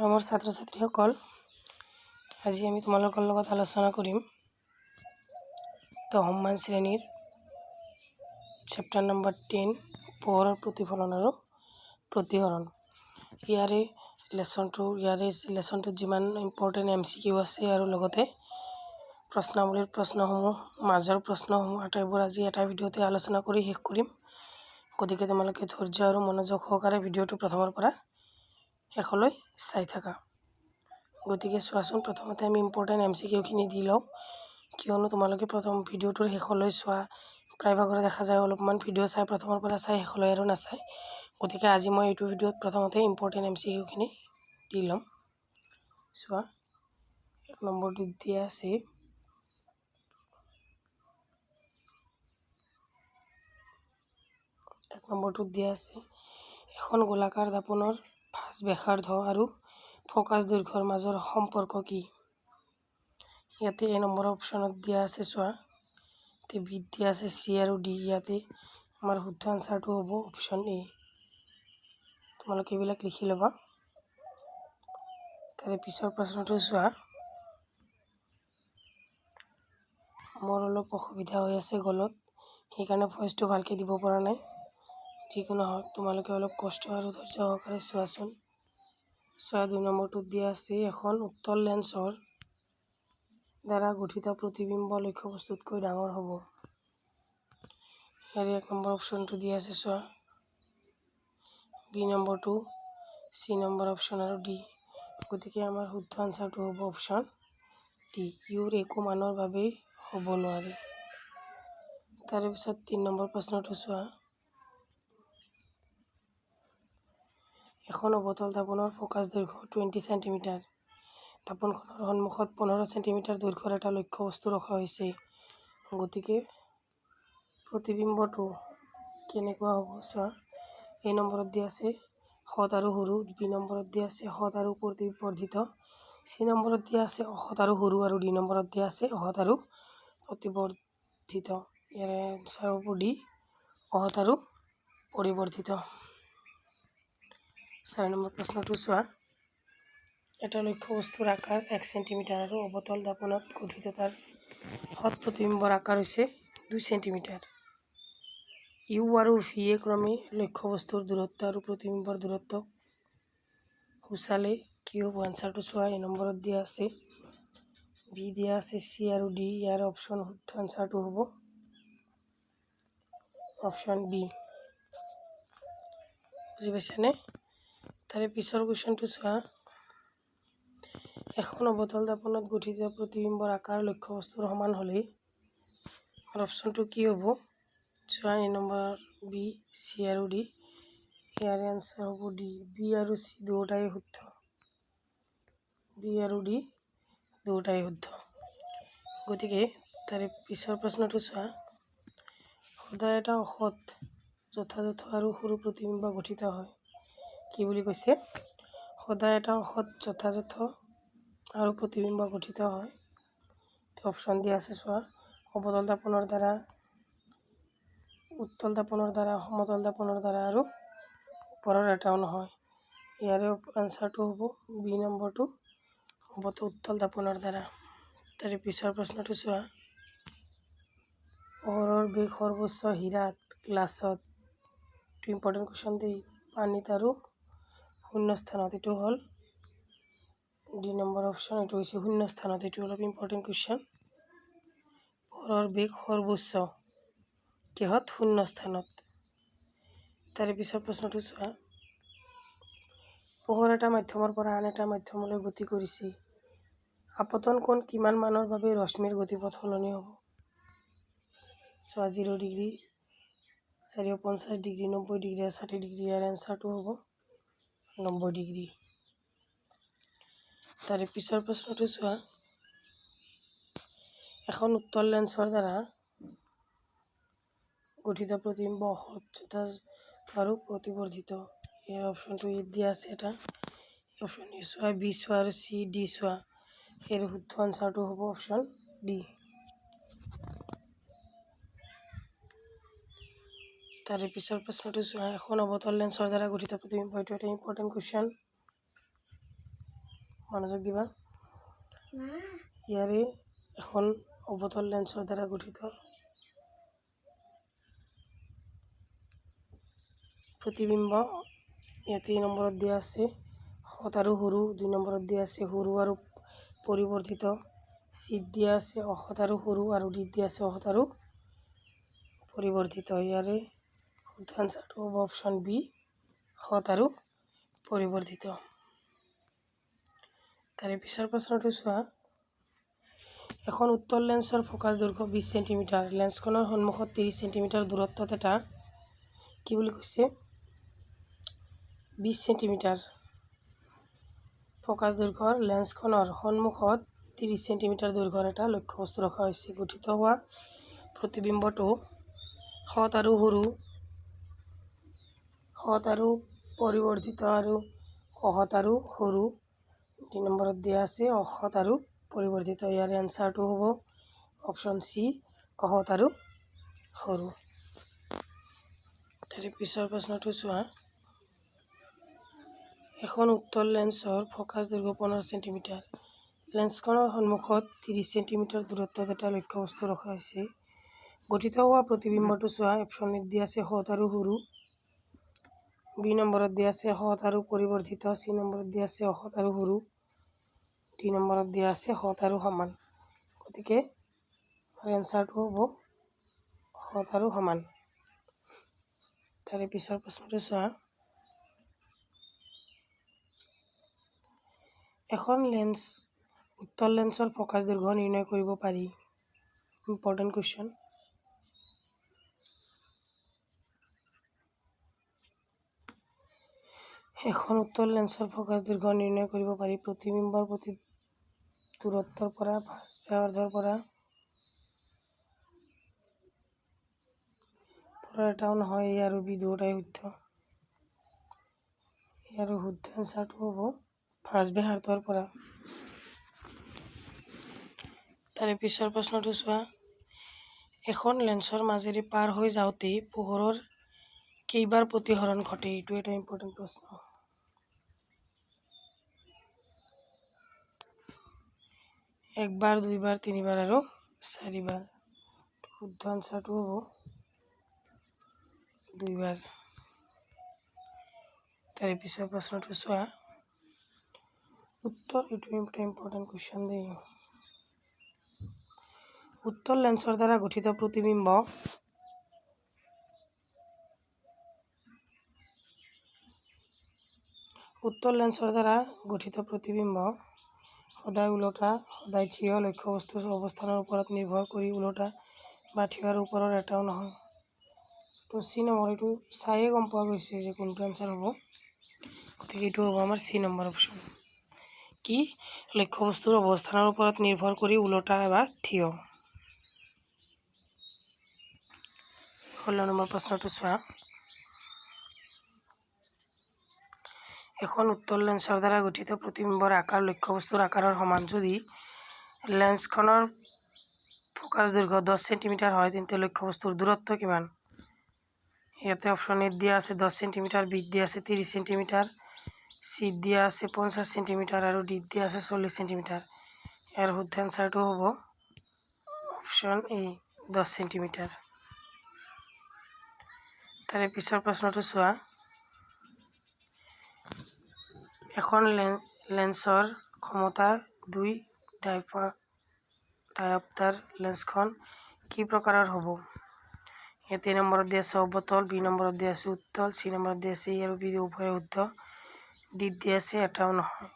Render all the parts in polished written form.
আমাৰ ছাত্ৰছাত্ৰীসকল আজি আমি তোমালোকৰ লগত আলোচনা কৰিম দশমমান শ্ৰেণীৰ চেপ্টাৰ নম্বৰ 10 পোহৰৰ প্ৰতিফলন আৰু প্ৰতিহৰণ। ইয়াৰে লেচনটোত যিমান ইম্পৰ্টেণ্ট MCQ আছে আৰু লগতে প্ৰশ্নাৱলীৰ প্ৰশ্নসমূহ মাজৰ প্ৰশ্নসমূহ আটাইবোৰ আজি এটা ভিডিঅ'তে আলোচনা কৰি শেষ কৰিম। গতিকে তোমালোকে ধৈৰ্য আৰু মনোযোগ সহকাৰে ভিডিঅ'টো প্ৰথমৰ পৰা শেষলৈ চাই থাকা। গতিকে চোৱাচোন, প্ৰথমতে আমি ইম্পৰ্টেণ্ট MCQখিনি দি লওঁ, কিয়নো তোমালোকে প্ৰথম ভিডিঅ'টোৰ শেষলৈ চোৱা প্ৰায়ভাগৰে দেখা যায় অলপমান ভিডিঅ' চাই প্ৰথমৰ পৰা চাই শেষলৈ আৰু নাচায়। গতিকে আজি মই এইটো ভিডিঅ'ত প্ৰথমতে ইম্পৰ্টেণ্ট MCQখিনি দি ল'ম। চোৱা, 1 নম্বৰটোত দিয়া আছে এখন গোলাকাৰ দাপোনৰ ভাঁজ ব্যাসাৰ্ধ আৰু ফ'কাছ দৈৰ্ঘ্যৰ মাজৰ সম্পৰ্ক কি? ইয়াতে A নম্বৰৰ অপশ্যনত দিয়া আছে, চোৱা বিত দিয়া আছে C আৰু D। ইয়াতে আমাৰ শুদ্ধ আনচাৰটো হ'ব অপশ্যন A। তোমালোকে এইবিলাক লিখি ল'বা। তাৰে পিছৰ প্ৰশ্নটো চোৱা, মোৰ অলপ অসুবিধা হৈ আছে গলত, সেইকাৰণে ভইচটো ভালকৈ দিব পৰা নাই। যিকোনো হওক, তোমালোকে অলপ কষ্ট আৰু ধৈৰ্য সহকাৰে চোৱাচোন। চোৱা, 2 নম্বৰটোত দিয়া আছে এখন উত্তল লেন্সৰ দ্বাৰা গঠিত প্ৰতিবিম্ব লক্ষ্যবস্তুতকৈ ডাঙৰ হ'ব। ইয়াৰে 1 নম্বৰ অপশ্যনটো দিয়া আছে, চোৱা B নম্বৰটো, C নম্বৰ অপশ্যন আৰু D। গতিকে আমাৰ শুদ্ধ আনচাৰটো হ'ব অপশ্যন D, ইউৰ একো মানৰ বাবেই হ'ব নোৱাৰে। তাৰে পিছত 3 নম্বৰ প্ৰশ্নটো চোৱা, এখন অৱতল দাপোনৰ ফ'কাছ দৈৰ্ঘ্য 20 চেণ্টিমিটাৰ। দাপোনখনৰ সন্মুখত 15 চেণ্টিমিটাৰ দৈৰ্ঘ্যৰ এটা লক্ষ্যবস্তু ৰখা হৈছে। গতিকে প্ৰতিবিম্বটো কেনেকুৱা হ'ব? চোৱা, A নম্বৰত দিয়া আছে সৎ আৰু সৰু, B নম্বৰত দিয়া আছে সৎ আৰু প্ৰতিবৰ্ধিত, C নম্বৰত দিয়া আছে অসৎ আৰু সৰু, আৰু D নম্বৰত দিয়া আছে অসৎ আৰু প্ৰতিবৰ্ধিত। ইয়াৰে আনচাৰ হ'ব D, অসৎ আৰু পৰিবৰ্ধিত। 4 নম্বৰ প্ৰশ্নটো চোৱা, এটা লক্ষ্যবস্তুৰ আকাৰ 1 চেণ্টিমিটাৰ আৰু অৱতল দাপোনত গঠিত তাৰ সৎ প্ৰতিবিম্বৰ আকাৰ হৈছে 2 চেণ্টিমিটাৰ। U আৰু V ক্ৰমে লক্ষ্যবস্তুৰ দূৰত্ব আৰু প্ৰতিবিম্বৰ দূৰত্বক সূচালে কি হ'ব? আনচাৰটো চোৱা, A নম্বৰত দিয়া আছে B, দিয়া আছে C আৰু D। ইয়াৰ অপশ্যন শুদ্ধ আনচাৰটো হ'ব অপশ্যন B। বুজি পাইছানে? তাৰে পিছৰ কুৱেশ্যনটো চোৱা, এখন অৱতল দাপোনত গঠিত প্ৰতিবিম্বৰ আকাৰ লক্ষ্যবস্তুৰ সমান হ'লে অপশ্যনটো কি হ'ব? চোৱা, A নম্বৰ B, C আৰু D। ইয়াৰে আনচাৰ হ'ব D, B আৰু C দুয়োটাই শুদ্ধ। গতিকে তাৰে পিছৰ প্ৰশ্নটো চোৱা, সদায় এটা অসৎ, যথাযথ আৰু সৰু প্ৰতিবিম্ব গঠিত হয়। কি বুলি কৈছে? সদায় এটা অসৎ, যথাযথ আৰু প্ৰতিবিম্ব গঠিত হয়। অপশ্যন দিয়া আছে, চোৱা অৱতল দাপোনৰ দ্বাৰা, উত্তল দাপোনৰ দ্বাৰা, সমতল দাপোনৰ দ্বাৰা আৰু ওপৰৰ এটাও নহয়। ইয়াৰে আনচাৰটো হ'ব B নম্বৰটো, উত্তল দাপোনৰ দ্বাৰা। তাৰে পিছৰ প্ৰশ্নটো চোৱা, পোহৰৰ বেগ সৰ্বোচ্চ হীৰাত, গ্লাছত, এইটো ইম্পৰ্টেণ্ট কুৱেশ্যন দেই, পানীত আৰু শূন্য স্থানত। এইটো হ'ল D নম্বৰ অপশ্যন, এইটো হৈছে শূন্য স্থানত। এইটো অলপ ইম্পৰ্টেণ্ট কুৱেশ্যন। পোহৰৰ বেগ সৰ্বোচ্চ কিহত? শূন্য স্থানত। তাৰে পিছৰ প্ৰশ্নটো চোৱা, পোহৰ এটা মাধ্যমৰ পৰা আন এটা মাধ্যমলৈ গতি কৰিছে। আপতন কোণ কিমান মানৰ বাবে ৰশ্মিৰ গতিপথ সলনি হ'ব? চোৱা, 0 ডিগ্ৰী, 450 ডিগ্ৰী, 90 ডিগ্ৰী আৰু 60 ডিগ্ৰী। ইয়াৰ এনচাৰটো হ'ব 90 ডিগ্ৰী। তাৰে পিছৰ প্ৰশ্নটো চোৱা, এখন উত্তল লেন্সৰ দ্বাৰা গঠিত প্ৰতিবিম্ব অসৎ, যথাযথ আৰু প্ৰতিবৰ্ধিত। ইয়াৰ অপশ্যনটো ইয়াত দিয়া আছে এটা, অপশ্যন A চোৱা, B চোৱা আৰু C, D চোৱা। ইয়াৰ শুদ্ধ আনচাৰটো হ'ব অপশ্যন D। তাৰে পিছৰ প্ৰশ্নটো চোৱা, এখন অৱতল লেন্সৰ দ্বাৰা গঠিত প্ৰতিবিম্ব, এইটো এটা ইম্পৰ্টেণ্ট কুৱেশ্যন। মনোযোগ দিবা। ইয়াৰে এখন অৱতল লেন্সৰ দ্বাৰা গঠিত প্ৰতিবিম্ব ইয়াতে নম্বৰত দিয়া আছে হত আৰু সৰু, 2 নম্বৰত দিয়া আছে সৰু আৰু পৰিৱৰ্ধিত, চিত দিয়া আছে অহত আৰু সৰু আৰু ডিত দিয়া আছে অহত আৰু পৰিৱৰ্ধিত। ইয়াৰে শুদ্ধ আনচাৰটো হ'ব অপশ্যন বি, হত আৰু পৰিৱৰ্ধিত। তাৰে পিছৰ প্ৰশ্নটো চোৱা। এখন উত্তল লেন্সৰ ফ'কাছ দৈৰ্ঘ্য 20 চেণ্টিমিটাৰ। লেন্সখনৰ সন্মুখত 30 চেণ্টিমিটাৰ দূৰত্বত এটা কি বুলি কৈছে 20 চেণ্টিমিটাৰ ফ'কাছ দৈৰ্ঘ্যৰ লেন্সখনৰ সন্মুখত 30 চেণ্টিমিটাৰ দৈৰ্ঘ্যৰ এটা লক্ষ্যবস্তু ৰখা হৈছে। গঠিত হোৱা প্ৰতিবিম্বটো হত আৰু সৰু, হত আৰু পৰিৱৰ্ধিত আৰু অহত আৰু সৰু, 2 নম্বৰত দিয়া আছে অহত আৰু পৰিৱৰ্ধিত। ইয়াৰ এনচাৰটো হ'ব অপশ্যন চি, অহত আৰু সৰু। তাৰে পিছৰ প্ৰশ্নটো চোৱা। এখন উত্তল লেন্সৰ ফ'কাছ দৈৰ্ঘ্য 15 চেণ্টিমিটাৰ। লেন্সখনৰ সন্মুখত 30 চেণ্টিমিটাৰ দূৰত্বত এটা লক্ষ্যবস্তু ৰখা হৈছে। গঠিত হোৱা প্ৰতিবিম্বটো চোৱা। অপশ্যন এত দিয়া আছে হত আৰু সৰু, বি নম্বৰত দিয়া আছে হত আৰু পৰিৱৰ্ধিত, চি নম্বৰত দিয়া আছে অহত আৰু সৰু, ডি নম্বৰত দিয়া আছে হত আৰু সমান। গতিকে এনচাৰটো হ'ব হত আৰু সমান। তাৰে পিছৰ প্ৰশ্নটো চোৱা। এখন উত্তল লেন্সৰ ফ'কাছ দৈৰ্ঘ্য নিৰ্ণয় কৰিব পাৰি। Important question. এখন উত্তল লেন্সৰ ফ'কাছ দৈৰ্ঘ্য নিৰ্ণয় কৰিব পাৰি প্ৰতিবিম্বৰ প্ৰতি দূৰত্বৰ পৰা ব্যাসাৰ্ধৰ পৰা এটাও নহয়। এ আৰু বি দুয়োটাই শুদ্ধ। ইয়াৰ শুদ্ধ এনচাৰটো হ'ব ফাৰ্ষ্ট ব্যাসাৰ্ধৰ পৰা। তাৰে পিছৰ প্ৰশ্নটো চোৱা। এখন লেন্সৰ মাজেৰে পাৰ হৈ যাওঁতে পোহৰৰ কেইবাৰ প্ৰতিসৰণ ঘটে? এইটো এটা ইম্পৰ্টেণ্ট প্ৰশ্ন। একবাৰ, 2 বাৰ, 3 বাৰ আৰু 4 বাৰ। শুদ্ধ আনচাৰটো হ'ব 2 বাৰ। তাৰে পিছৰ প্ৰশ্নটো চোৱা। এইটো ইম্পৰ্টেণ্ট কুৱেশ্যন দেই। উত্তল লেন্সৰ দ্বাৰা গঠিত প্ৰতিবিম্ব সদায় ওলোটা, সদায় থিয়, লক্ষ্যবস্তুৰ অৱস্থানৰ ওপৰত নিৰ্ভৰ কৰি ওলোটা বা থিয় আৰু ওপৰৰ এটাও নহয়। চি নম্বৰ, এইটো চায়ে গম পোৱা গৈছে যে কোনটো এনচাৰ হ'ব। গতিকে এইটো হ'ব আমাৰ চি নম্বৰ অপশ্যন। কি লক্ষ্যবস্তুৰ অৱস্থানৰ ওপৰত নিৰ্ভৰ কৰি ওলোটা বা থিয়। 16 নম্বৰ প্ৰশ্নটো চোৱা। এখন উত্তল লেন্সৰ দ্বাৰা গঠিত প্ৰতিবিম্বৰ আকাৰ লক্ষ্যবস্তুৰ আকাৰৰ সমান। যদি লেন্সখনৰ ফ'কাছ দৈৰ্ঘ্য 10 চেণ্টিমিটাৰ হয় তেন্তে লক্ষ্যবস্তুৰ দূৰত্ব কিমান? ইয়াতে অপশ্যন এত দিয়া আছে 10 চেণ্টিমিটাৰ, বিত দিয়া আছে 30 চেণ্টিমিটাৰ, চিত দিয়া আছে 50 চেণ্টিমিটাৰ আৰু ডিত দিয়া আছে 40 চেণ্টিমিটাৰ। ইয়াৰ শুদ্ধ এনচাৰটো হ'ব অপশ্যন এ, 10 চেণ্টিমিটাৰ। তাৰে পিছৰ প্ৰশ্নটো চোৱা। এখন লেন্সৰ ক্ষমতা 2 ডায়প্টাৰ। লেন্সখন কি প্ৰকাৰৰ হ'ব? ইয়াতে নম্বৰত দিয়া আছে অৱতল, বি নম্বৰত দিয়া আছে উত্তল, চি নম্বৰত দিয়া আছে এ আৰু বি উভয় শুদ্ধ, ডিত দিয়া আছে এটাও নহয়।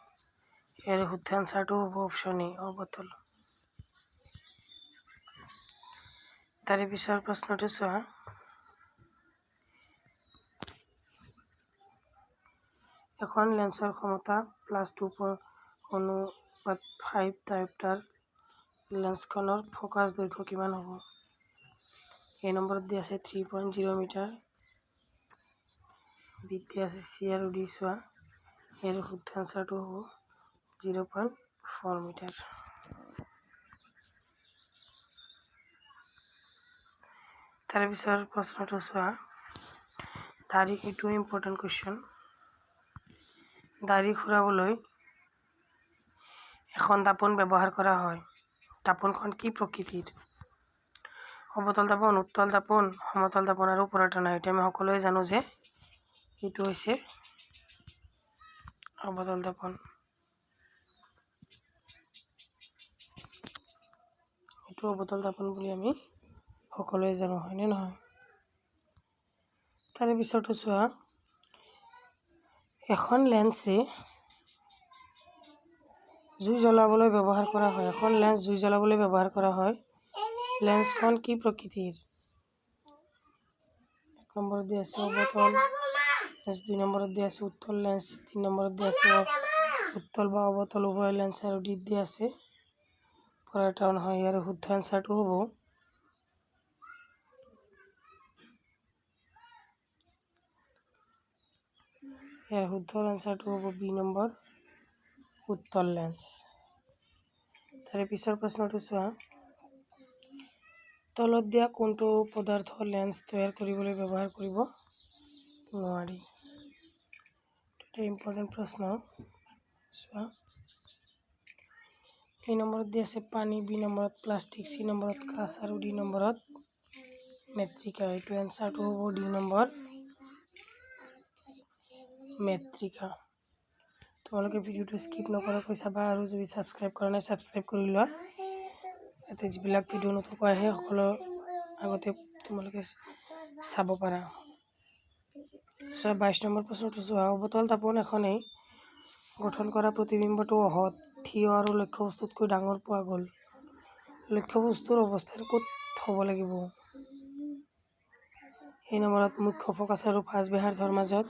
ইয়াৰ শুদ্ধ এনচাৰটো হ'ব অপশ্যন এ, অৱতল। তাৰে পিছৰ প্ৰশ্নটো চোৱা। এখন লেন্সৰ ক্ষমতা +2.5 ডায়প্টাৰ। লেন্সখনৰ ফ'কাছ দৈৰ্ঘ্য কিমান হ'ব? এ নম্বৰত দিয়া আছে 3.0 মিটাৰ, বিত দিয়া আছে চি আৰু ডি চোৱা। ইয়াৰ শুদ্ধ এনচাৰটো হ'ব 0.4 মিটাৰ। তাৰে পিছৰ প্ৰশ্নটো চোৱা। এইটো ইম্পৰ্টেণ্ট কুৱেশ্যন। দাঢ়ি খুৰাবলৈ এখন দাপোন ব্যৱহাৰ কৰা হয়। দাপোনখন কি প্ৰকৃতিৰ? অৱতল দাপোন, উত্তল দাপোন, সমতল দাপোন আৰু ওপৰত টনা। এতিয়া আমি সকলোৱে জানো যে এইটো হৈছে অৱতল দাপোন। এইটো অৱতল দাপোন বুলি আমি সকলোৱে জানো, হয়নে নহয়? তাৰে পিছতো চোৱা, এখন লেন্সে জুই জ্বলাবলৈ ব্যৱহাৰ কৰা হয়। এখন লেন্স জুই জ্বলাবলৈ ব্যৱহাৰ কৰা হয়। লেন্সখন কি প্ৰকৃতিৰ? 1 নম্বৰত দিয়া আছে অৱতল, 2 নম্বৰত দিয়া আছে উত্তল লেন্স, 3 নম্বৰত দিয়া আছে উত্তল বা অৱতল উভয় লেন্স আৰু ডিত দিয়া আছে পৰায়তন হয়। ইয়াৰ শুদ্ধ এনচাৰটো হ'ব বি নম্বৰ, উত্তল লেন্স। তাৰে পিছৰ প্ৰশ্নটো চোৱা, তলত দিয়া কোনটো পদাৰ্থ লেন্স তৈয়াৰ কৰিবলৈ ব্যৱহাৰ কৰিব নোৱাৰি? এটা ইম্পৰ্টেণ্ট প্ৰশ্ন। চোৱা, A নম্বৰত দিয়া আছে পানী, বি নম্বৰত প্লাষ্টিক, চি নম্বৰত কাঁচ আৰু ডি নম্বৰত মেট্ৰিকা। এইটো এনচাৰটো হ'ব ডি নম্বৰ, মেট্ৰিকা। তোমালোকে ভিডিঅ'টো স্কিপ নকৰাকৈ চাবা আৰু যদি ছাবস্ক্ৰাইব কৰা নাই ছাবস্ক্ৰাইব কৰি লোৱা, যাতে যিবিলাক ভিডিঅ' নতুন আহে সকলো আগতে তোমালোকে চাব পাৰা। 22 নম্বৰ প্ৰশ্নটো চোৱা, অৱতল দাপোন এখনেই গঠন কৰা প্ৰতিবিম্বটো অহত, থিয় আৰু লক্ষ্যবস্তুতকৈ ডাঙৰ পোৱা গ'ল। লক্ষ্যবস্তুৰ অৱস্থান ক'ত হ'ব লাগিব? এই নম্বৰত মুখ্য ফ'কাছ আৰু ফাঁচ ব্যাসাৰ্ধৰ মাজত,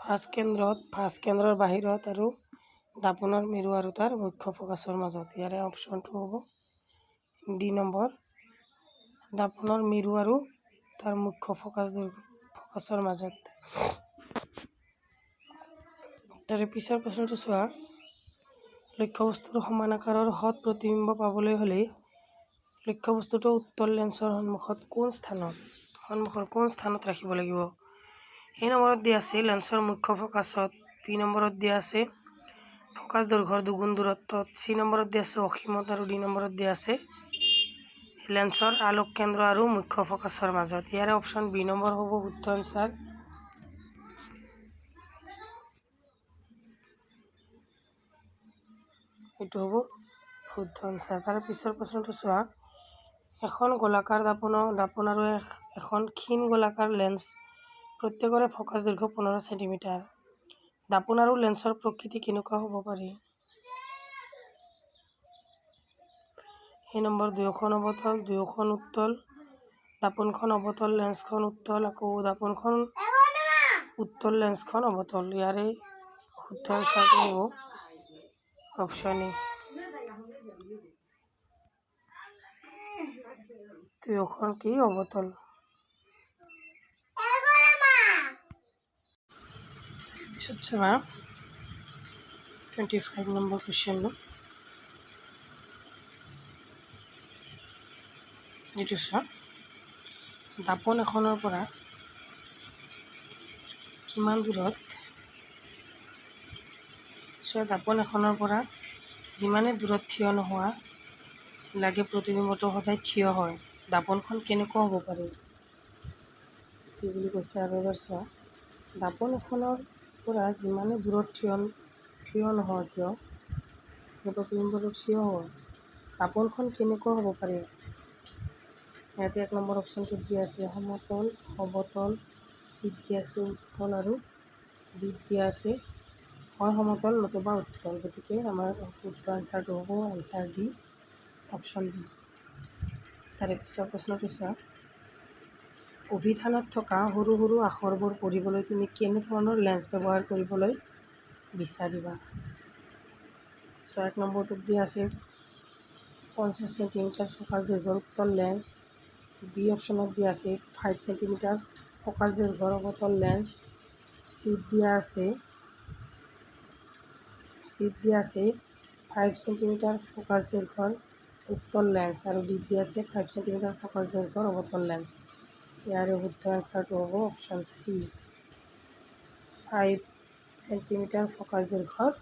ফাঁচ কেন্দ্ৰৰ বাহিৰত আৰু দাপোনৰ মেৰু আৰু তাৰ মুখ্য ফ'কাছৰ মাজত। ইয়াৰে অপশ্যনটো হ'ব ডি নম্বৰ, দাপোনৰ মেৰু আৰু তাৰ মুখ্য ফ'কাছৰ মাজত। তাৰে পিছৰ প্ৰশ্নটো চোৱা, লক্ষ্যবস্তুৰ সমান আকাৰৰ হঠ প্ৰতিবিম্ব পাবলৈ হ'লে লক্ষ্যবস্তুটো উত্তল লেন্সৰ সন্মুখত কোন স্থানত ৰাখিব লাগিব? এই নম্বৰত দিয়া আছে লেন্সৰ মুখ্য ফ'কাছত, বি নম্বৰত দিয়া আছে ফ'কাছ দৈৰ্ঘ্যৰ দুগুণ দূৰত্বত, চি নম্বৰত দিয়া আছে অসীমত আৰু ডি নম্বৰত দিয়া আছে লেন্সৰ আলোক কেন্দ্ৰ আৰু মুখ্য ফ'কাছৰ মাজত। ইয়াৰে অপশ্যন বি নম্বৰ হ'ব শুদ্ধ এনচাৰ। এইটো হ'ব শুদ্ধ এনচাৰ। তাৰ পিছৰ প্ৰশ্নটো চোৱা, এখন গোলাকাৰ দাপোন আৰু এখন ক্ষীণ গোলাকাৰ লেন্স প্ৰত্যেকৰে ফ'কাছ দৈৰ্ঘ্য 15 চেণ্টিমিটাৰ। দাপোন আৰু লেন্সৰ প্ৰকৃতি কেনেকুৱা হ'ব পাৰে? এই নম্বৰ, দুয়োখন অৱতল, দুয়োখন উত্তল, দাপোনখন অৱতল, লেন্সখন উত্তল, আকৌ দাপোনখন উত্তল, লেন্সখন অৱতল। ইয়াৰে শুদ্ধ এনচাৰটো হ'ব অপশ্যন এ, দুয়োখন কি অৱতল। পিছত চাবা 25 নম্বৰ কুৱেশ্যনটো। এইটো চোৱা, দাপোন এখনৰ পৰা কিমান দূৰত, দাপোন এখনৰ পৰা যিমানে দূৰত থিয় নোহোৱা লাগে প্ৰতিবিম্বটো সদায় থিয় হয়। দাপোনখন কেনেকুৱা হ'ব পাৰে? কি বুলি কৈছে আৰু এবাৰ চোৱা, দাপোন এখনৰ পৰা যিমানে দূৰত থিয় নহয় কিয় প্ৰতিবিম্বটো থিয় হয়। দাপোনখন কেনেকুৱা হ'ব পাৰে? ইয়াতে 1 নম্বৰ অপশ্যনটোত দিয়া আছে সমতল, অৱতল, চিত দিয়া আছে উত্তল আৰু ডিত দিয়া আছে হয় সমতল নতুবা উত্তল। গতিকে আমাৰ শুদ্ধ এনচাৰটো হ'ব এনচাৰ ডি, অপশ্যন ডি। তাৰে পিছৰ প্ৰশ্নটো চোৱা, অভিধানত থকা সৰু সৰু আখৰবোৰ পঢ়িবলৈ তুমি কেনেধৰণৰ লেন্স ব্যৱহাৰ কৰিবলৈ বিচাৰিবা? 1 নম্বৰটোত দিয়া আছে 50 চেণ্টিমিটাৰ ফ'কাছ দৈৰ্ঘ্যৰ উত্তল লেন্স, বি অপশ্যনত দিয়া আছে 5 চেণ্টিমিটাৰ ফ'কাছ দৈৰ্ঘ্যৰ অৱতল লেন্স, চিত দিয়া আছে 5 চেণ্টিমিটাৰ ফ'কাছ দৈৰ্ঘ্যৰ উত্তল লেন্স আৰু ডিত দিয়া আছে 5 চেণ্টিমিটাৰ ফ'কাছ দৈৰ্ঘ্যৰ অৱতল লেন্স। ইয়াৰে শুদ্ধ এনচাৰটো হ'ব অপশ্যন চি, 5 চেণ্টিমিটাৰ ফ'কাছ দৈৰ্ঘ্যৰ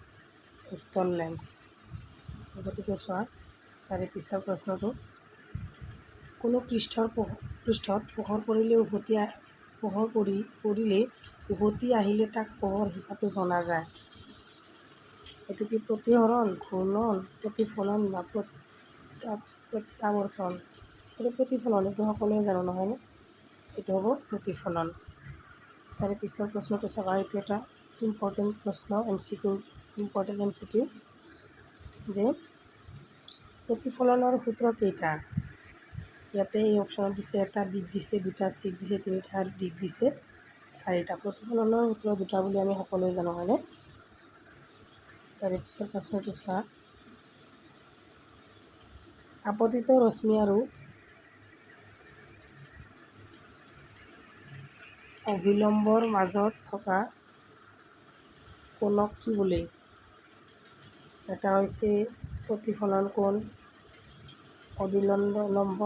উত্তল লেন্স। গতিকে চোৱা তাৰে পিছৰ প্ৰশ্নটো, কোনো পৃষ্ঠত পোহৰ পৰিলে উভতি আহিলে তাক পোহৰ হিচাপে জনা যায়। এইটো কি প্ৰতিসৰণ, ঘূৰ্ণন, প্ৰতিফলন বা প্ৰত্যাৱৰ্তন? এইটো প্ৰতিফলন, এইটো সকলোৱে জানো নহয়নে? এইটো হ'ব প্ৰতিফলন। তাৰে পিছৰ প্ৰশ্নটো চাবা, এইটো এটা ইম্পৰ্টেণ্ট প্ৰশ্ন, ইম্পৰ্টেণ্ট MCQ, যে প্ৰতিফলনৰ সূত্ৰ কেইটা? ইয়াতে এই অপশ্যনত দিছে এটা, বিত দিছে দুটা, চিত দিছে তিনিটা আৰু ডিত দিছে চাৰিটা। প্ৰতিফলনৰ সূত্ৰ দুটা বুলি আমি সকলোৱে জানো হয়নে? তাৰে পিছৰ প্ৰশ্নটো চোৱা, আপতিত ৰশ্মি আৰু অভিলম্বৰ মাজত থকা কোণক কি বোলে? এটা হৈছে প্ৰতিফলন কোণ, অভিলম্ব,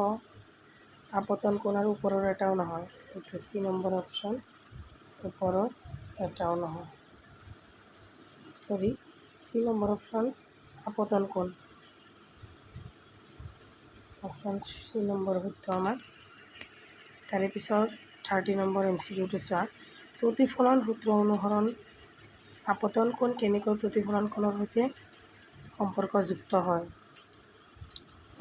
আপতন কোণ আৰু ওপৰৰ এটাও নহয়। এইটো চি নম্বৰ অপশ্যন, ওপৰৰ এটাও নহয়। চি নম্বৰ অপশ্যন আপতন কোণ। অপশ্যন চি নম্বৰ শুদ্ধ আমাৰ। তাৰে পিছত 30 নম্বৰ MCQটো চোৱা, প্ৰতিফলন সূত্ৰ অনুসৰণ আপতন কোণ কেনেকৈ প্ৰতিফলন কোণৰ সৈতে সম্পৰ্কযুক্ত হয়?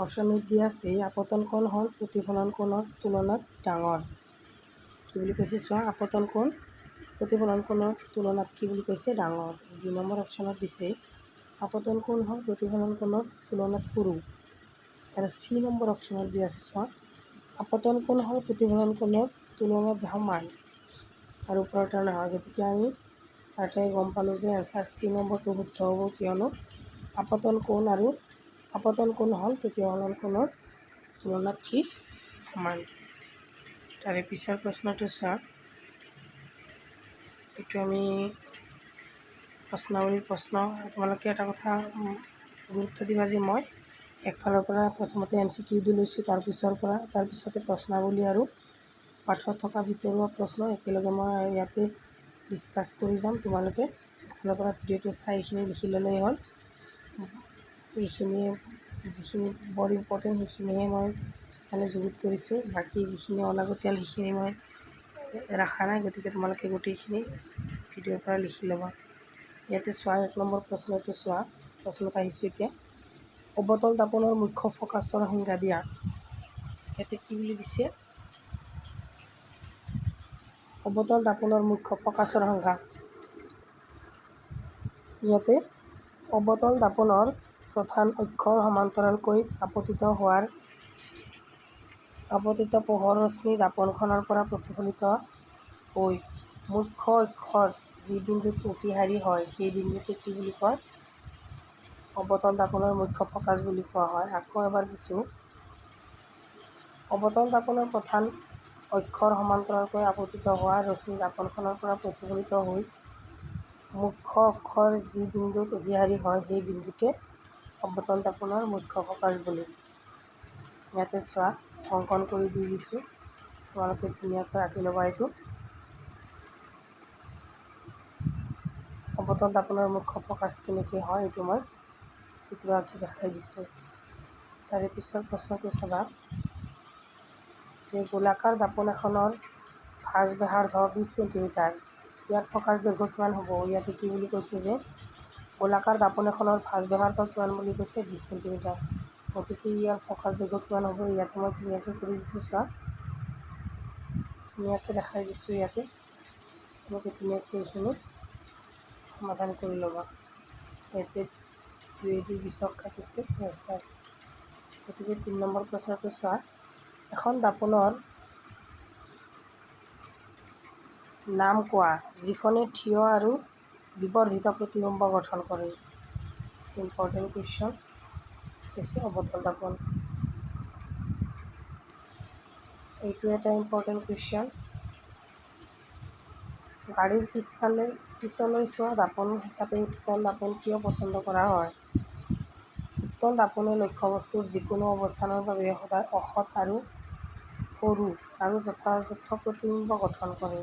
অপশ্যন এত দিয়া আছে, আপতন কোণ হ'ল প্ৰতিফলন কোণৰ তুলনাত ডাঙৰ। কি বুলি কৈছে চোৱা, আপতন কোণ প্ৰতিফলন কোণৰ তুলনাত কি বুলি কৈছে? ডাঙৰ। 2 নম্বৰ অপশ্যনত দিছে, আপতন কোণ হ'ল প্ৰতিফলন কোণৰ তুলনাত সৰু। আৰু চি নম্বৰ অপশ্যনত দিয়া আছে চোৱা, আপতন কোণ হ'ল প্ৰতিফলন কোণৰ তুলনাত সমান আৰু ওপৰত নহয়। গতিকে আমি তাতে গম পালোঁ যে এনচাৰ চি নম্বৰটো শুদ্ধ হ'ব, কিয়নো আপতন কোণ হ'ল প্ৰতিফলন কোণৰ তুলনাত কি? সমান। তাৰে পিছৰ প্ৰশ্নটো চোৱা, এইটো আমি প্ৰশ্নাৱলীৰ প্ৰশ্ন। তোমালোকে এটা কথা গুৰুত্ব দিবা যে মই একফালৰ পৰা প্ৰথমতে MCQ লৈছোঁ, তাৰপিছতে প্ৰশ্নাৱলী আৰু পাঠত থকা ভিতৰুৱা প্ৰশ্ন একেলগে মই ইয়াতে ডিছকাছ কৰি যাম। তোমালোকে এফালৰ পৰা ভিডিঅ'টো চাই এইখিনি লিখি ল'লেই হ'ল। এইখিনিয়ে যিখিনি বৰ ইম্পৰ্টেণ্ট সেইখিনিহে মই যুগুত কৰিছোঁ, বাকী যিখিনি অলাগতিয়াল সেইখিনি মই ৰখা নাই। গতিকে তোমালোকে গোটেইখিনি ভিডিঅ'ৰ পৰা লিখি ল'বা। ইয়াতে চোৱা 1 নম্বৰ প্ৰশ্নটো চোৱা, প্ৰশ্নত আহিছোঁ এতিয়া, অৱতল দাপনৰ মুখ্য ফ'কাছৰ সংজ্ঞা দিয়া। ইয়াতে কি বুলি দিছে? অৱতল দাপনৰ মুখ্য ফ'কাছৰ সংজ্ঞা। ইয়াতে অৱতল দাপনৰ প্ৰধান অক্ষৰ সমান্তৰালকৈ আপতিত পোহৰ ৰশ্মি দাপনখনৰ পৰা প্ৰতিফলিত হৈ মুখ্য অক্ষৰ যি বিন্দুত অভিসাৰী হয় সেই বিন্দুকে কি বুলি কয়? অৱতল দাপনৰ মুখ্য ফ'কাছ বুলি কোৱা হয়। আকৌ এবাৰ দিছোঁ, অৱতল দাপনৰ প্ৰধান অক্ষৰ সমান্তৰালকৈ আপতিত হোৱা ৰশ্মি দাপনখনৰ পৰা প্ৰতিফলিত হৈ মুখ্য অক্ষৰ যি বিন্দুত অভিসাৰী হয় সেই বিন্দুকে অৱতল দাপনৰ মুখ্য ফ'কাছ বুলি। ইয়াতে চোৱা, অংকন কৰি দি দিছোঁ, তোমালোকে ধুনীয়াকৈ আঁকি ল'বা। এইটো অৱতল দাপনৰ মুখ্য ফ'কাছ কেনেকৈ হয় এইটো মই চিত্ৰ আঁকি দেখাই দিছোঁ। তাৰে পিছৰ প্ৰশ্নটো চাবা, যে গোলাকাৰ দাপন এখনৰ ভাঁজ ব্যাসাৰ্ধ 20 চেণ্টিমিটাৰ, ইয়াৰ ফ'কাছ দৈৰ্ঘ্য কিমান হ'ব? ইয়াতে কি বুলি কৈছে যে গোলাকাৰ দাপন এখনৰ ভাঁজ ব্যাসাৰ্ধ কিমান বুলি কৈছে? 20 চেণ্টিমিটাৰ। গতিকে ইয়াৰ ফ'কাছ দৈৰ্ঘ্য কিমান হ'ব? ইয়াতে মই ধুনীয়াকৈ কৰি দিছোঁ, চোৱা, ধুনীয়াকৈ দেখাই দিছোঁ। ইয়াতে তোমালোকে ধুনীয়াকৈ এইখিনি সমাধান কৰি ল'বা। ইয়াতে 2 দি 20ক কাটিছে। গতিকে 3 নম্বৰ প্ৰশ্নটো চোৱা, এখন দাপনৰ নাম কোৱা যিখনে থিয় আৰু বিবৰ্ধিত প্ৰতিবিম্ব গঠন কৰে। ইম্পৰ্টেণ্ট কুৱেশ্যন হৈছে অৱতল দাপন। এইটো এটা ইম্পৰ্টেণ্ট কুৱেশ্যন। গাড়ীৰ পিছলৈ চোৱা দাপন হিচাপে উত্তল দাপন কিয় পচন্দ কৰা হয়? উত্তল দাপনে লক্ষ্যবস্তুৰ যিকোনো অৱস্থানৰ বাবে সদায় অসৎ আৰু সৰু আৰু যথাযথ প্ৰতিবিম্ব গঠন কৰে।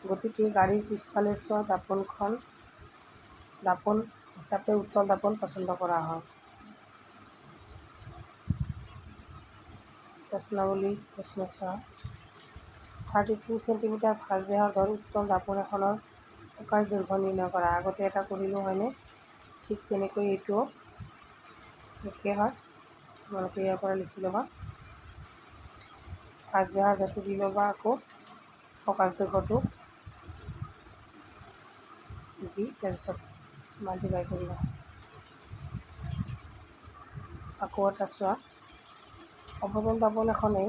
গতিকে গাড়ীৰ পিছফালে চোৱা দাপন হিচাপে উত্তল দাপন পছন্দ কৰা হয়। প্ৰশ্নাৱলী প্ৰশ্ন চোৱা। 32 চেণ্টিমিটাৰ ভাঁজবেহাৰৰ উত্তল দাপোন এখনৰ প্ৰকাশ দৈৰ্ঘ্য নিৰ্ণয় কৰা। আগতে এটা কৰিলোঁ হয়নে? ঠিক তেনেকৈ এইটো একে হয়। তোমালোকে ইয়াৰ পৰা লিখি ল'বা। ভাঁজবেহাৰটো দি ল'বা, আকৌ প্ৰকাশ দৈৰ্ঘ্যটো দি তাৰপিছত মাল্টিপ্লাই কৰিবা। আকৌ এটা চোৱা। অৱতল দাপোন এখনে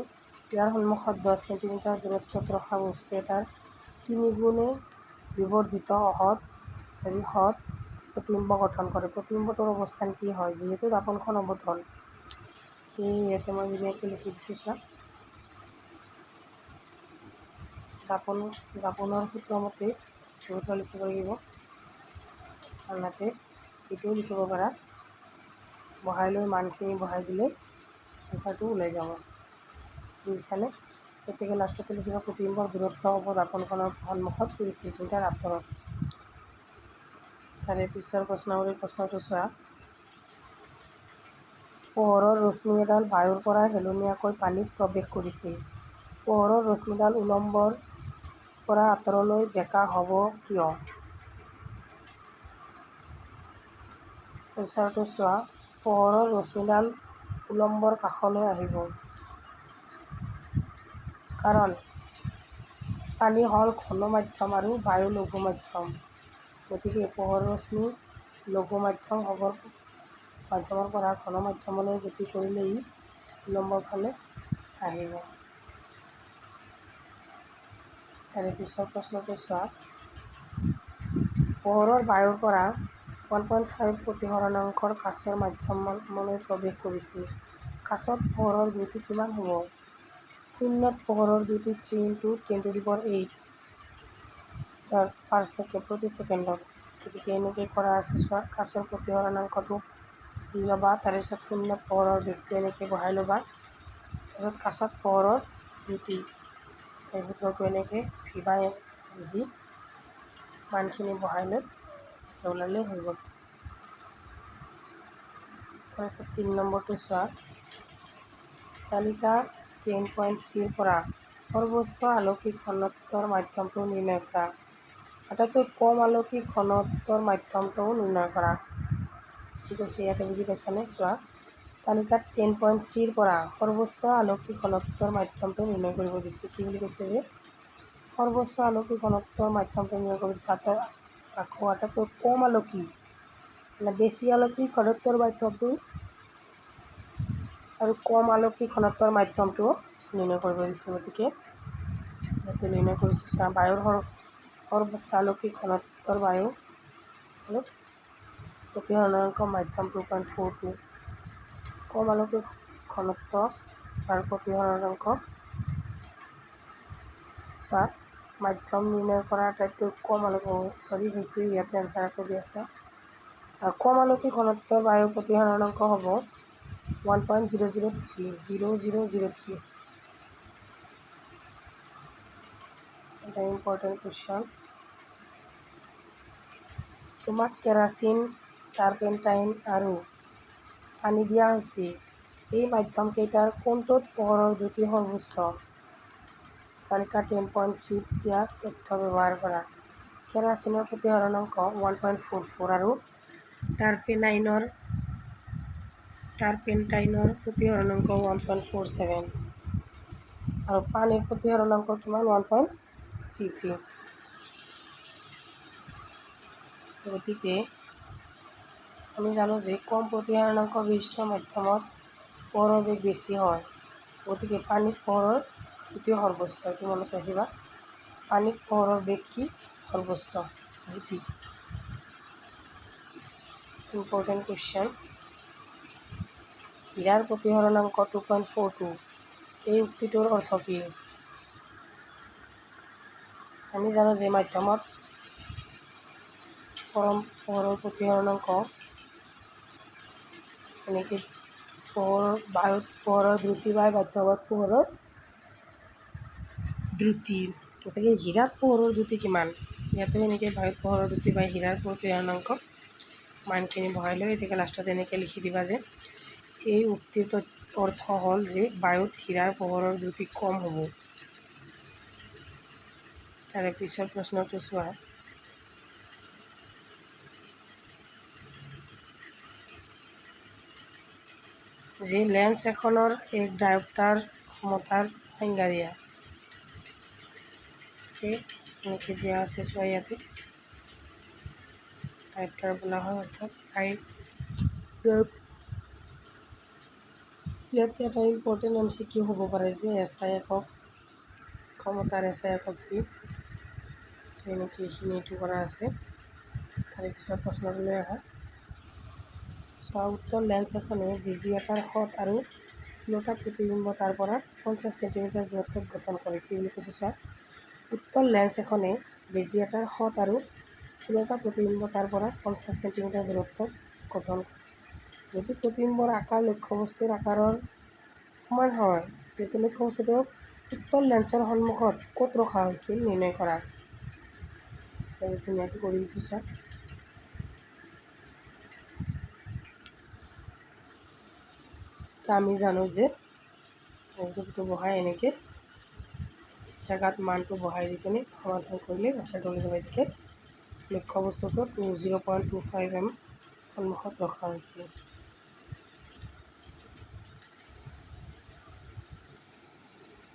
ইয়াৰ সন্মুখত 10 চেণ্টিমিটাৰ দূৰত্বত ৰখা বস্তু এটাৰ 3 গুণে বিবৰ্ধিত হ্ৰদ প্ৰতিবিম্ব গঠন কৰে। প্ৰতিবিম্বটোৰ অৱস্থান কি হয়? যিহেতু দাপোনখন অৱতল, সেয়ে ইয়াতে মই ধুনীয়াকৈ লিখি দিছোঁ চোৱা। দাপোনৰ সূত্ৰমতে এইটো লিখিব লাগিব। আনহাতে এইটোও লিখিব পাৰা। বহাই লৈ মানখিনি বহাই দিলে এনচাৰটো ওলাই যাব। বুজিছানে? গতিকে লাষ্টতে লিখিব প্ৰতিবিম্বৰ দূৰত্ব হ'ব দাপোনখনৰ সন্মুখত 30 চেণ্টিমিটাৰ আঁতৰত। তাৰে পিছৰ প্ৰশ্নাৱলীৰ প্ৰশ্নটো চোৱা। পোহৰৰ ৰশ্মি এডাল বায়ুৰ পৰা হেলনীয়াকৈ পানীত প্ৰৱেশ কৰিছে। পোহৰৰ ৰশ্মিডাল উলম্বৰ পৰা আঁতৰলৈ বেঁকা হ'ব কিয়? এনচাৰটো চোৱা। পোহৰৰ ৰশ্মিডাল উলম্বৰ কাষলৈ আহিব। কাৰণ পানী হ'ল ঘন মাধ্যম আৰু বায়ু লঘু মাধ্যম। গতিকে পোহৰৰ ৰশ্মি লঘু মাধ্যমৰ পৰা ঘন মাধ্যমলৈ গতি কৰিলে ই উলম্বৰ ফালে আহিব। তাৰে পিছৰ প্ৰশ্নটো চোৱা। পোহৰৰ বায়ুৰ পৰা 1.5 প্ৰতিসৰণাংকৰ কাচৰ মাধ্যমলৈ প্ৰৱেশ কৰিছে। কাচত পোহৰৰ দ্ৰুতি কিমান হ'ব? শূন্যত পোহৰৰ দ্ৰুতি 3 × 10⁸ প্ৰতি ছেকেণ্ডত। গতিকে এনেকৈ কৰা আছে চোৱা। কাচৰ প্ৰতিসৰণাংকটো দি ল'বা, তাৰপিছত শূন্যত পোহৰৰ বেগটো এনেকৈ বহাই ল'বা। তাৰপিছত কাচত পোহৰৰ দ্ৰুতি, এই সূত্ৰটো এনেকৈ v/g মানখিনি বহাই লৈ ওলালে হৈ গ'ল। তাৰপিছত 3 নম্বৰটো চোৱা। তালিকা 10.3 পৰা সৰ্বোচ্চ আলোকিক ঘনত্বৰ মাধ্যমটো নিৰ্ণয় কৰা। আটাইতকৈ কম আলোকিক ঘনত্বৰ মাধ্যমটো নিৰ্ণয় কৰা। কি কৈছে ইয়াতে বুজি পাইছানে? চোৱা। তালিকাত 10.3 পৰা সৰ্বোচ্চ আলোকিক ঘনত্বৰ মাধ্যমটো নিৰ্ণয় কৰিব দিছে। কি বুলি কৈছে যে সৰ্বোচ্চ আলোকিক ঘনত্বৰ মাধ্যমটো নিৰ্ণয় কৰিব দিছে। আকৌ আটাইতকৈ কম আলোকিক, মানে বেছি আলোকিক ঘনত্বৰ মাধ্যমটো আৰু কম আলোকিক ঘনত্বৰ মাধ্যমটো নিৰ্ণয় কৰিব দিছে। গতিকে ইয়াতে নিৰ্ণয় কৰিছোঁ চোৱা। বায়ুৰ সৰ্বোচ্চ আলোকিক ঘনত্বৰ বায়ু প্ৰতিসৰণাংক মাধ্যম 2.42, কম আলোকিক ঘনত্ব আৰু প্ৰতিসৰণাংক চোৱা। মাধ্যম নিৰ্ণয় কৰা আটাইতকৈ কম সেইটোৱে ইয়াতে এনচাৰটো দি আছে। আৰু কম আলোকিক ঘনত্বৰ বায়ুৰ প্ৰতিসৰণাংক হ'ব 1.0003। এটা ইম্পৰ্টেণ্ট কুৱেশ্যন। তোমাক কেৰাচিন, টাৰ্পেণ্টাইন আৰু পানী দিয়া হৈছে। এই মাধ্যমকেইটাৰ কোনটোত পোহৰৰ দ্ৰুতি সৰ্বোচ্চ? তালিকা 10.3 দিয়া তথ্য ব্যৱহাৰ কৰা। কেৰাচিনৰ প্ৰতিসৰণাংক 1.44 আৰু টাৰ্পেণ্টাইনৰ প্ৰতিসৰণাংক 1.47 আৰু পানীৰ প্ৰতিসৰণাংক কিমান? 1.33। গতিকে আমি জানো যে কম প্ৰতিসৰণাংক বিশিষ্ট মাধ্যমত পোহৰৰ বেগ বেছি হয়। গতিকে পানীত পোহৰৰ দ্ৰুতি সৰ্বোচ্চ। এইটো মনত ৰাখিবা। পানীত পোহৰৰ বেগ কি? সৰ্বোচ্চ দ্ৰুতি। Important question. হীৰাৰ প্ৰতিসৰণাংক 2.42, এই উক্তিটোৰ অৰ্থ কি? আমি জানো যে মাধ্যমত পোহৰৰ প্ৰতিসৰণাংক এনেকৈ বায়ুত পোহৰৰ দ্ৰুতি বা মাধ্যমত পোহৰৰ দ্ৰুতি। গতিকে হীৰাত পোহৰৰ দ্ৰুতি কিমান? ইয়াতো এনেকৈ বায়ুত পোহৰৰ দ্ৰুতি বা হীৰাৰ প্ৰতিসৰণাংক মানখিনি বহাই লৈ এতিয়া লাষ্টত এনেকৈ লিখি দিবা যে এই উক্তিৰ অৰ্থ হ'ল যে বায়ুত হীৰাৰ পোহৰৰ দ্ৰুতি কম হ'ব। তাৰে পিছৰ প্ৰশ্নটো চোৱা। যে লেন্স এখনৰ এক ডায়োপ্টাৰ ক্ষমতাৰ সংজ্ঞা দিয়া। এনেকৈ দিয়া আছে চোৱা ইয়াতে ডায়োপ্টাৰ বোলা হয় অৰ্থাৎ ইয়াতে এটা ইম্পৰ্টেণ্ট MCQ হ'ব পাৰে যে SI একক ক্ষমতাৰ SI একক কি, এনেকৈ এইখিনি এইটো কৰা আছে। তাৰে পিছত প্ৰশ্নটোলৈ আহা। চোৱা উত্তৰ লেন্স এখনে বেজি এটাৰ সৎ আৰু ওলোটা প্ৰতিবিম্ব তাৰ পৰা 50 চেণ্টিমিটাৰ দূৰত্বত গঠন কৰে। কি বুলি কৈছে চোৱা, উত্তৰ লেন্স এখনে বেজি এটাৰ সৎ আৰু ওলোটা প্ৰতিবিম্ব তাৰ পৰা 50 চেণ্টিমিটাৰ দূৰত্বত গঠন কৰে। যদি প্ৰতিবিম্বৰ আকাৰ লক্ষ্যবস্তুৰ আকাৰৰ সমান হয় তেতিয়া লক্ষ্যবস্তুটো উত্তৰ লেন্সৰ সন্মুখত ক'ত ৰখা হৈছিল নিৰ্ণয় কৰা। ধুনীয়াকৈ কৰি দিছোঁ চোৱা। আমি জানো যে বস্তুটো বহাই এনেকৈ জেগাত মানটো বহাই দি কিনে সমাধান কৰিলে এনচাৰটো হৈ যাব। এতিয়া লক্ষ্যবস্তুটো 0.25 m সন্মুখত ৰখা হৈছিল।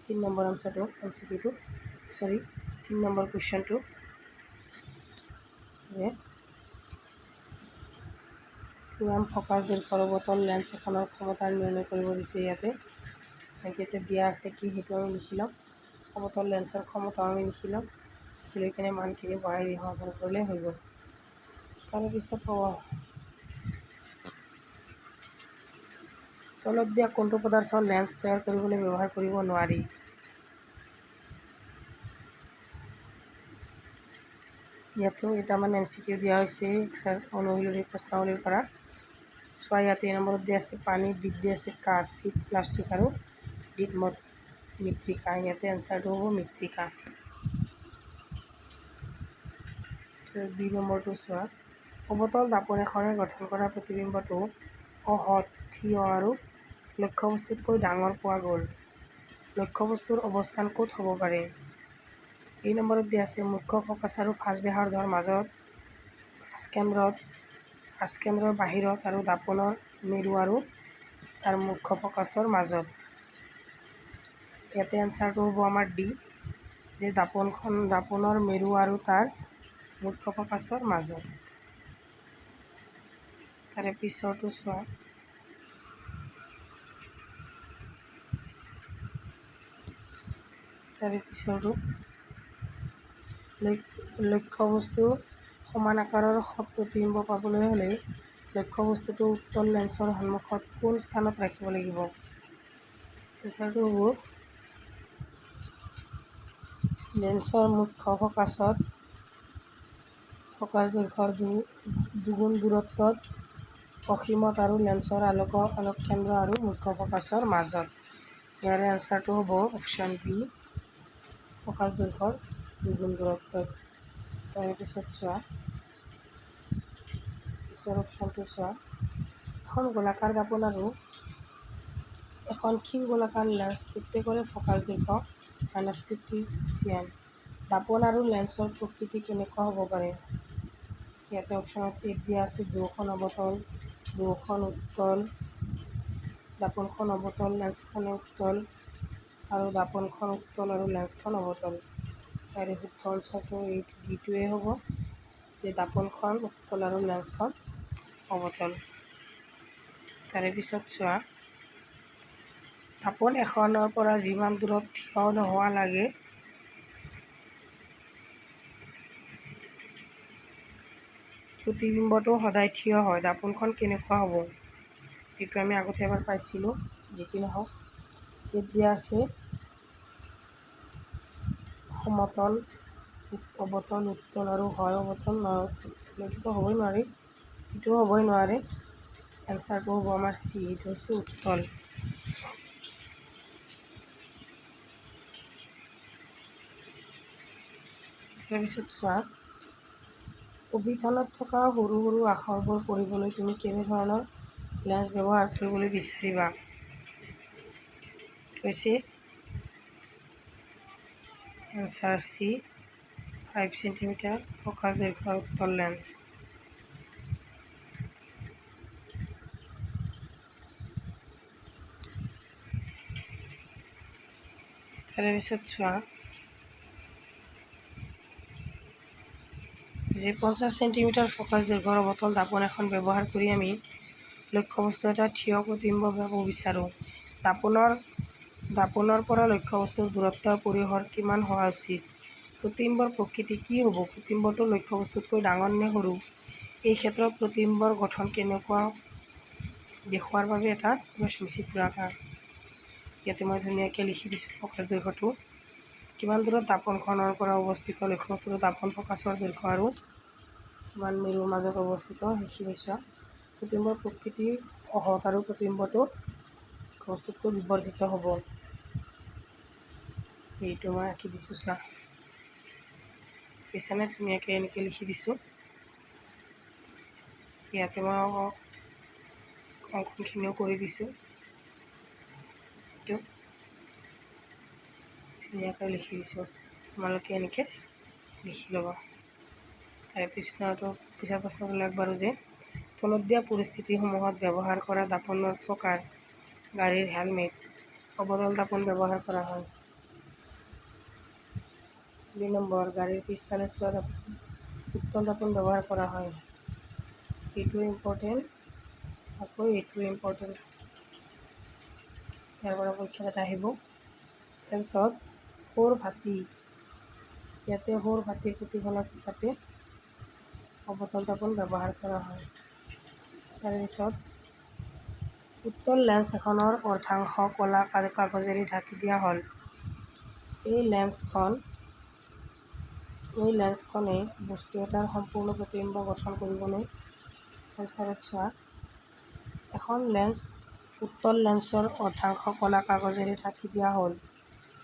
3 নম্বৰ আনচাৰটো MCQটো 3 নম্বৰ কুৱেশ্যনটো যে ফকাছ দৈৰ্ঘ্যৰ অৱতল লেন্স এখনৰ ক্ষমতা নিৰ্ণয় কৰিব দিছে। ইয়াতে এনেকৈ দিয়া আছে কি সেইটো আমি লিখি ল'ম। অৱতল লেন্সৰ ক্ষমতা আমি লিখি ল'ম, লিখি লৈ কিনে মানখিনি বহাই দি সমাধান কৰিলে হৈ গ'ল। তাৰপিছত তলত দিয়া কোনটো পদাৰ্থ লেন্স তৈয়াৰ কৰিবলৈ ব্যৱহাৰ কৰিব নোৱাৰি। ইয়াতেও এটামান MCQ দিয়া হৈছে অনুশীলনী প্ৰশ্নাৱলীৰ পৰা। চোৱা ইয়াতে নম্বৰত দিয়া আছে পানী, বিত দিয়া আছে কাঁচ, চিত প্লাষ্টিক আৰু ডিত মৃত্তিকা। ইয়াতে এনচাৰটো হ'ব মৃত্তিকা। বি নম্বৰটো চোৱা, অৱতল দাপোন এখনে গঠন কৰা প্ৰতিবিম্বটো অসৎ, থিয় আৰু লক্ষ্যবস্তুতকৈ ডাঙৰ পোৱা গ'ল। লক্ষ্যবস্তুৰ অৱস্থান ক'ত হ'ব পাৰে। এই নম্বৰত দিয়া আছে মুখ্য ফকাছ আৰু ফাঁচ ব্যাসাৰ্ধৰ মাজত, ফাঁচ কেন্দ্ৰৰ বাহিৰত আৰু দাপোনৰ মেৰু আৰু তাৰ মুখ্য ফকাছৰ মাজত। ইয়াতে এনচাৰটো হ'ব আমাৰ ডি, যে দাপোনৰ মেৰু আৰু তাৰ মুখ্য ফকাছৰ মাজত। তাৰে পিছৰটো চোৱা। তাৰে পিছৰটো লক্ষ্যবস্তু সমান আকাৰৰ সৎ প্ৰতিবিম্ব পাবলৈ হ'লে লক্ষ্যবস্তুটো উত্তল লেন্সৰ সন্মুখত কোন স্থানত ৰাখিব লাগিব। এনচাৰটো হ'ব লেন্সৰ মুখ্য ফকাছত ফকাছ দৈৰ্ঘ্যৰ দুগুণ দূৰত্বত অসীমত আৰু লেন্সৰ আলোক কেন্দ্ৰ আৰু মুখ্য ফকাছৰ মাজত। ইয়াৰে এনচাৰটো হ'ব অপশ্যন বি, ফকাছ দৈৰ্ঘ্যৰ দুগুণ দূৰত্বত। তাৰপিছত চোৱা পিছৰ অপশ্যনটো চোৱা, এখন গোলাকাৰ দাপোন আৰু এখন ক্ষীণ গোলাকাৰ লেন্স প্ৰত্যেকৰে ফকাছ দৈৰ্ঘ্য -50 cm। দাপোন আৰু লেন্সৰ প্ৰকৃতি কেনেকুৱা হ'ব পাৰে। ইয়াতে অপশ্যনত এ দিয়া আছে দুয়োখন অৱতল, দুয়োখন উত্তল, দাপোনখন অৱতল লেন্সখন উত্তল আৰু দাপোনখন উত্তল আৰু লেন্সখন অৱতল। ইয়াৰে শুদ্ধ অঞ্চলটো এইটোৱে হ'ব যে দাপোনখন উত্তল আৰু লেন্সখন অৱতল। তাৰে পিছত চোৱা, দাপোন এখনৰ পৰা যিমান দূৰত থিয় নোহোৱা লাগে প্ৰতিবিম্বটো সদায় থিয় হয়, দাপোনখন কেনেকুৱা হ'ব। এইটো আমি আগতে এবাৰ পাইছিলোঁ। যি কি নহওক ইয়াত দিয়া আছে সমতল, অৱতল, উত্তল আৰু হয় অৱতল, এইটোতো হ'বই নোৱাৰে, এইটোও হ'বই নোৱাৰে। এনচাৰটো হ'ব আমাৰ চি, এইটো হৈছে উত্তল। তাৰপিছত চোৱা, অভিধানত থকা সৰু সৰু আখৰবোৰ পঢ়িবলৈ তুমি কেনেধৰণৰ লেন্স ব্যৱহাৰ কৰিবলৈ বিচাৰিবা? হৈছে এনচাৰ চি 5 সেন্টিমিটাৰ ফ'কাছ দৈৰ্ঘ্যৰ উত্তল লেন্স। তাৰপিছত চোৱা যে 50 সেন্টিমিটাৰ ফ'কাছ দৈৰ্ঘ্যৰ অৱতল দাপোন এখন ব্যৱহাৰ কৰি আমি লক্ষ্যবস্তু এটা থিয় প্ৰতিবিম্ব পাব বিচাৰোঁ। দাপোনৰ পৰা লক্ষ্যবস্তুৰ দূৰত্বৰ পৰিসৰ কিমান হোৱা উচিত? প্ৰতিবিম্বৰ প্ৰকৃতি কি হ'ব? প্ৰতিবিম্বটো লক্ষ্যবস্তুতকৈ ডাঙৰ নে সৰু? এই ক্ষেত্ৰত প্ৰতিবিম্বৰ গঠন কেনেকুৱা দেখুওৱাৰ বাবে এটা ৰশ্মিচিত্ৰ আঁকা। ইয়াতে মই ধুনীয়াকৈ লিখি দিছোঁ ফ'কাছ দৈৰ্ঘ্যটো কিমান দূৰত দাপোনখনৰ পৰা অৱস্থিত লক্ষ্যবস্তুটো দাপোন ফ'কাছৰ দৈৰ্ঘ্য আৰু কিমান মেৰুৰ মাজত অৱস্থিত সেইখিনি চোৱা। প্ৰতিবিম্বৰ প্ৰকৃতি অহত আৰু প্ৰতিবিম্বটো বস্তুতকৈ বিবৰ্ধিত হ'ব। এইটো মই আঁকি দিছোঁ চোৱা। পিছনে ধুনীয়াকৈ এনেকৈ লিখি দিছোঁ। ইয়াতে মই অংকনখিনিও কৰি দিছোঁ। এইটো ধুনীয়াকৈ লিখি দিছোঁ, তোমালোকে এনেকৈ লিখি ল'বা। পিছৰ প্ৰশ্নটো আগবাঢ়ো যে তলত দিয়া পৰিস্থিতিসমূহত ব্যৱহাৰ কৰা দাপোনৰ প্ৰকাৰ। গাড়ীৰ হেলমেট, অৱতল দাপোন ব্যৱহাৰ কৰা হয়। 2 নম্বৰ, গাড়ীৰ পিছফালে চোৱা দাপোন উত্তল দাপোন ব্যৱহাৰ কৰা হয়। এইটো ইম্পৰ্টেণ্ট, আকৌ এইটো ইম্পৰ্টেণ্ট। ইয়াৰ পৰা পৰীক্ষাত এটা আহিব। তাৰপিছত সৌৰ ভাটি, ইয়াতে সৌৰ ভাটিৰ প্ৰতিফলক হিচাপে অৱতল দাপোন ব্যৱহাৰ কৰা হয়। তাৰপিছত উত্তল লেন্স এখনৰ অৰ্ধাংশ ক'লা কাগজেৰে ঢাকি দিয়া হ'ল। এই লেন্সখনে বস্তু এটাৰ সম্পূৰ্ণ প্ৰতিবিম্ব গঠন কৰিবলৈ এনচাৰত চোৱা। এখন উত্তল লেন্সৰ অৰ্ধাংশ ক'লা কাগজেৰে ঢাকি দিয়া হ'ল,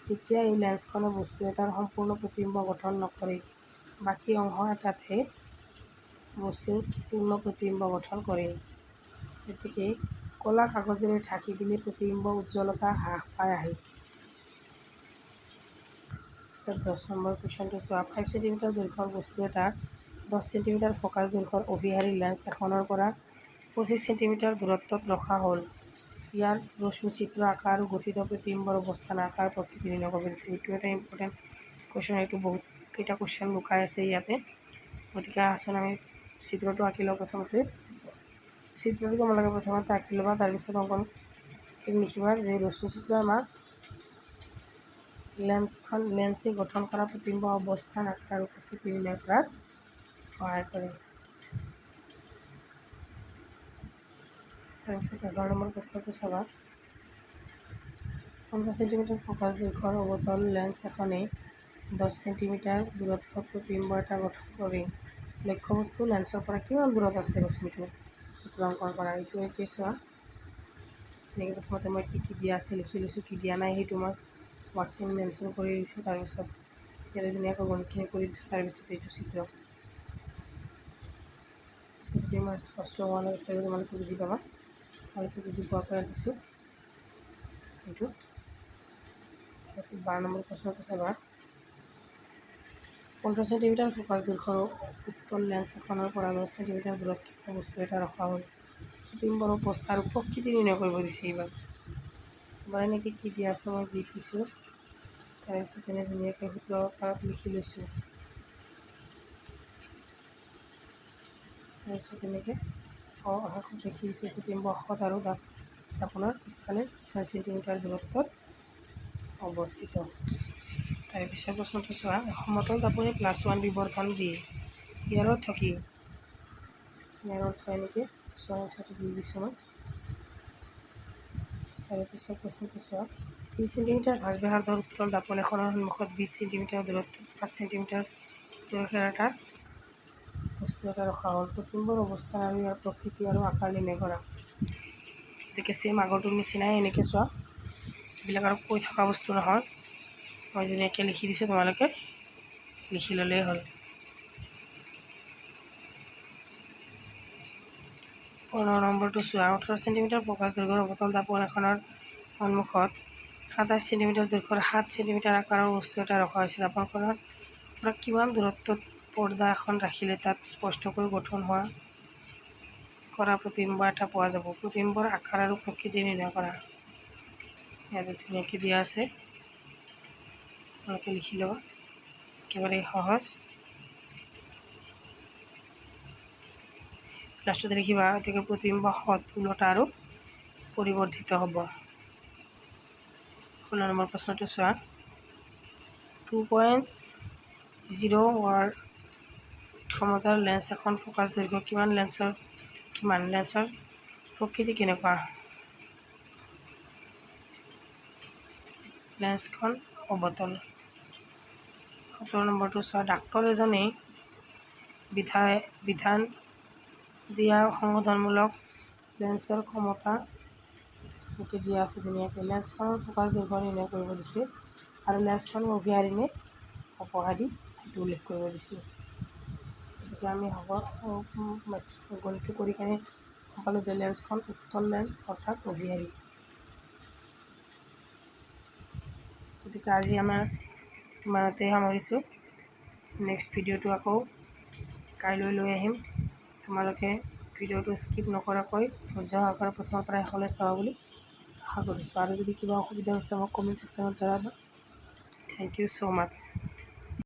তেতিয়া এই লেন্সখনে বস্তু এটাৰ সম্পূৰ্ণ প্ৰতিবিম্ব গঠন নকৰে। বাকী অংশ এটাতহে বস্তুৰ পূৰ্ণ প্ৰতিবিম্ব গঠন কৰে। গতিকে ক'লা কাগজেৰে ঢাকি দিলে প্ৰতিবিম্ব উজ্জ্বলতা হ্ৰাস পাই আহে। 10 নম্বৰ কুৱেশ্যনটো চোৱা। 5 সেন্টিমিটাৰ দৈৰ্ঘ্যৰ বস্তু এটা 10 সেন্টিমিটাৰ ফ'কাছ দৈৰ্ঘ্যৰ অভিসাৰী লেন্স এখনৰ পৰা 25 সেন্টিমিটাৰ দূৰত্বত ৰখা হ'ল। ইয়াৰ ৰশ্মিচিত্ৰ আঁকা আৰু গঠিত প্ৰতিবিম্বৰ অৱস্থান আকাৰ প্ৰকৃতি নিৰ্ণয় কৰিব দিছে। এইটো এটা ইম্পৰ্টেণ্ট কুৱেশ্যন। এইটো বহুতকেইটা কুৱেশ্যন লুকাই আছে ইয়াতে। গতিকে আচোন আমি চিত্ৰটো আঁকি লওঁ। চিত্ৰটো তোমালোকে প্ৰথমতে আঁকি ল'বা, তাৰপিছত অংকনখিনি লিখিবা যে ৰশ্মিচিত্ৰ আমাৰ লেন্সে গঠন কৰা প্ৰতিবিম্ব অৱস্থান আকাৰ আৰু প্ৰকৃতি নিৰ্ণয় কৰাত সহায় কৰে। তাৰপিছত 11 নম্বৰ প্ৰশ্নটো চাবা। 15 সেন্টিমিটাৰ ফ'কাছ দৈৰ্ঘ্যৰ অৱতল লেন্স এখনে 10 সেন্টিমিটাৰ দূৰত্বত প্ৰতিবিম্ব এটা গঠন কৰে। লক্ষ্যবস্তু লেন্সৰ পৰা কিমান দূৰত আছে ৰশ্মিটো চিত্ৰ অংকন কৰা। এইটো একেই চোৱা। এনেকৈ প্ৰথমতে মই কি দিয়া আছে লিখি লৈছোঁ, কি দিয়া নাই সেইটো মই হোৱাটছএপ মেনশ্যন কৰি দিছোঁ। তাৰপিছত ইয়াতে ধুনীয়াকৈ গণিতখিনি কৰি দিছোঁ। তাৰপিছত এইটো চিত্ৰটো ইমান স্পষ্ট হোৱা নাই, তথাপিও তোমালোকে বুজি পাবা। ভালকৈ বুজি পোৱাকৈ দিছোঁ এইটো। তাৰপিছত 12 নম্বৰ প্ৰশ্নটো চাবা। 15 সেন্টিমিটাৰ ফ'কাছ দৈৰ্ঘ্যৰ উত্তল লেন্স এখনৰ পৰা 10 সেন্টিমিটাৰ দূৰত থকা বস্তু এটা ৰখা হ'ল। প্ৰতিবিম্বৰ অৱস্থা আৰু প্ৰকৃতি নিৰ্ণয় কৰিব দিছে। এইবাৰ এনেকৈ কি দিয়া আছে মই দি থৈছোঁ। তাৰপিছত এনে ধুনীয়াকৈ সূত্ৰ আকাৰত লিখি লৈছোঁ। তাৰপিছত এনেকৈ শেষত লিখি দিছোঁ প্ৰতিবিম্ব অক্ষত আৰু দাপোনৰ পিছফালে 6 সেন্টিমিটাৰ দূৰত্বত অৱস্থিত। তাৰপিছত প্ৰশ্নটো চোৱা। সমতল দাপোনে +1 বিবৰ্ধন দিয়ে। ইয়াৰ অৰ্থ কি? ইয়াৰ অৰ্থ এনেকৈ চোৱা, এনচাৰটো দি দিছোঁ মই। তাৰপিছত প্ৰশ্নটো চোৱা। 30 সেন্টিমিটাৰ ভাঁজ ব্যাসাৰ্ধৰ উত্তল দাপোন এখনৰ সন্মুখত 20 সেন্টিমিটাৰ দূৰত্বত 5 সেন্টিমিটাৰ দৈৰ্ঘ্যৰ এটা বস্তু এটা ৰখা হ'ল। প্ৰতিবিম্বৰ অৱস্থান আৰু ইয়াৰ প্ৰকৃতি আৰু আকাৰ নিৰ্ণয় কৰা। গতিকে চেম আগৰটোৰ নিচিনাই এনেকৈ চোৱা। এইবিলাক আৰু কৈ থকা বস্তু নহয়, মই ধুনীয়াকৈ লিখি দিছোঁ, তোমালোকে লিখি ল'লেই হ'ল। 15 নম্বৰটো চোৱা। 18 চেণ্টিমিটাৰ প্ৰকাশ দৈৰ্ঘ্যৰ অৱতল দাপোন এখনৰ সন্মুখত 27 চেণ্টিমিটাৰ দৈৰ্ঘ্যৰ 7 চেণ্টিমিটাৰ আকাৰৰ বস্তু এটা ৰখা হৈছে। দাপোনখনৰ পৰা কিমান দূৰত্বত পৰ্দা এখন ৰাখিলে তাত স্পষ্টকৈ গঠন কৰা প্ৰতিবিম্ব এটা পোৱা যাব। প্ৰতিবিম্বৰ আকাৰ আৰু প্ৰকৃতি নিৰ্ণয় কৰা। ইয়াতে ধুনীয়াকৈ দিয়া আছে, আপোনালোকে লিখি ল'ব, একেবাৰে সহজ। লাষ্টতে লিখিবা গতিকে প্ৰতিবিম্ব সৎ, ওলোটা আৰু পৰিৱৰ্ধিত হ'ব। 16 নম্বৰ প্ৰশ্নটো চোৱা। 2.0 ৱাট ক্ষমতাৰ লেন্স এখন প্ৰকাশ দৈৰ্ঘ্য কিমান? লেন্সৰ প্ৰকৃতি কেনেকুৱা? লেন্সখন অৱতল। 17 নম্বৰটো চোৱা। ডাক্তৰ এজনে বিধান দিয়া সংশোধনমূলক লেন্সৰ ক্ষমতা দিয়া আছে ধুনীয়াকৈ। লেন্সখনৰ প্ৰকাশ দৈৰ্ঘ্য নিৰ্ণয় কৰিব দিছে আৰু লেন্সখন অভিহাৰী নে অপহাৰী সেইটো উল্লেখ কৰিব দিছে। গতিকে আমি গণিতটো কৰি কেনে সকলো যে লেন্সখন উত্তল লেন্স অৰ্থাৎ অভিহাৰী। গতিকে আজি আমাৰ ইমানতে সামৰিছোঁ। নেক্সট ভিডিঅ'টো আকৌ কাইলৈ লৈ আহিম। তোমালোকে ভিডিঅ'টো স্কিপ নকৰাকৈ ধৈৰ্য সহকাৰে প্ৰথমৰ পৰা শেষলৈ চাবা বুলি আশা কৰিছোঁ। আৰু যদি কিবা অসুবিধা হৈছে মোক কমেণ্ট ছেকশ্যনত জনাবা। Thank you so' much.